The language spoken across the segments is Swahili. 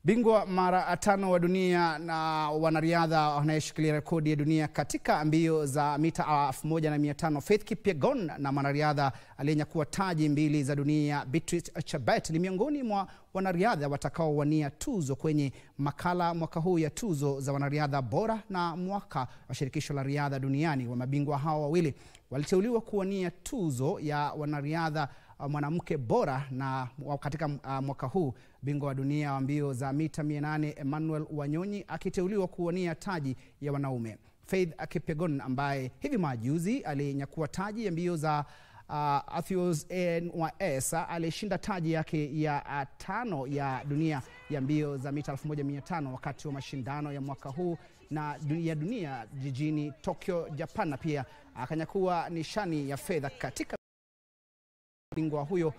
Bingwa mara 5 wa dunia na wanariadha anayeshikilia rekodi ya dunia katika mbio za mita 1500 Faith Kipyegon na mwanariadha aliyenyakua taji mbili za dunia Beatrice Chebet ni miongoni mwa wanariadha watakaowania tuzo kwenye makala mwaka huu ya tuzo za wanariadha bora na mwaka wa shirikisho la riadha duniani. Wa mabingwa hao wawili waliteuliwa kuwania tuzo ya wanariadha mwanamke bora na katika mwaka huu. Bingwa wa dunia wa mbio za mita 800 Emmanuel Wanyonyi akiteuliwa kuwania taji ya wanaume. Faith Kipyegon ambaye hivi majuzi alinyakua taji ya mbio za Athletes NYS alishinda taji yake ya 5 ya dunia ya mbio za mita 1500 wakati wa mashindano ya mwaka huu na ya dunia jijini Tokyo, Japan, na pia akanyakua nishani ya fedha katika bingwa huyo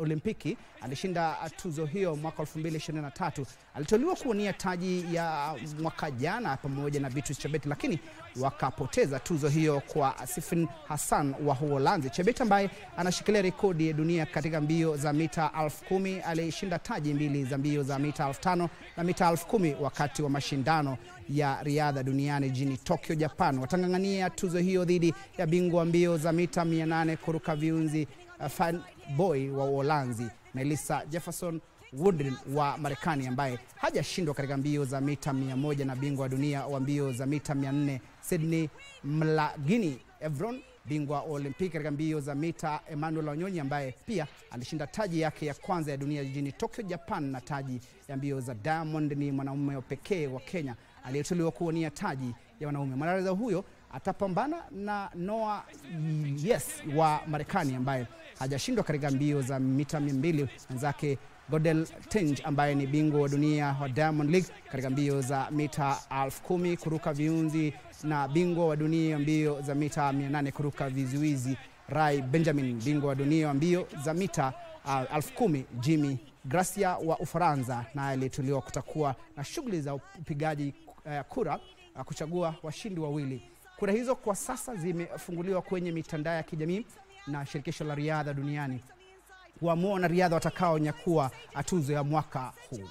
Olimpiki. Alishinda tuzo hiyo mwaka 2023. Aliteuliwa kuwania taji ya mwaka jana pamoja na Beatrice Chebet, lakini wakapoteza tuzo hiyo kwa Sifin Hassan wa Uholanzi. Chebet ambaye anashikilia rekodi ya dunia katika mbio za mita 10,000 alishinda taji mbili za mbio za mita 5,000 na mita 10,000 wakati wa mashindano ya riadha duniani jijini Tokyo, Japan. Watangangania tuzo hiyo dhidi ya bingwa mbio za mita 800 kuruka viunzi fan boy wa Uholanzi Melissa Jefferson Woodring wa Marekani ambaye hajashindwa katika mbio za mita 100 na bingwa wa dunia wa mbio za mita 400 Sydney Mlagini Evron. Bingwa wa Olimpiki katika mbio za mita Emmanuel Wanyonyi ambaye pia alishinda taji yake ya kwanza ya dunia jijini Tokyo, Japan, na taji ya mbio za Diamond ni mwanaume pekee wa Kenya aliyeteuliwa kuwania taji ya wanaume. Mwanariadha huyo atapambana na Noah Yes wa Marekani ambaye hajashindwa katika mbio za mita 200. Mwenzake Godel Tenj ambaye ni bingwa wa dunia wa Diamond League katika mbio za mita 10,000 kuruka viunzi na bingwa wa dunia mbio za mita 800 kuruka vizuizi Rai Benjamin. Bingwa wa dunia wa mbio za mita 10,000 Jimmy Gracia wa Ufaransa na aliyeteuliwa kutakuwa na shughuli za upigaji kura kuchagua washindi wawili. Kura hizo kwa sasa zimefunguliwa kwenye mitandao ya kijamii na shirikisho la riadha duniani kuamua wanariadha watakao nyakua tuzo ya mwaka huu.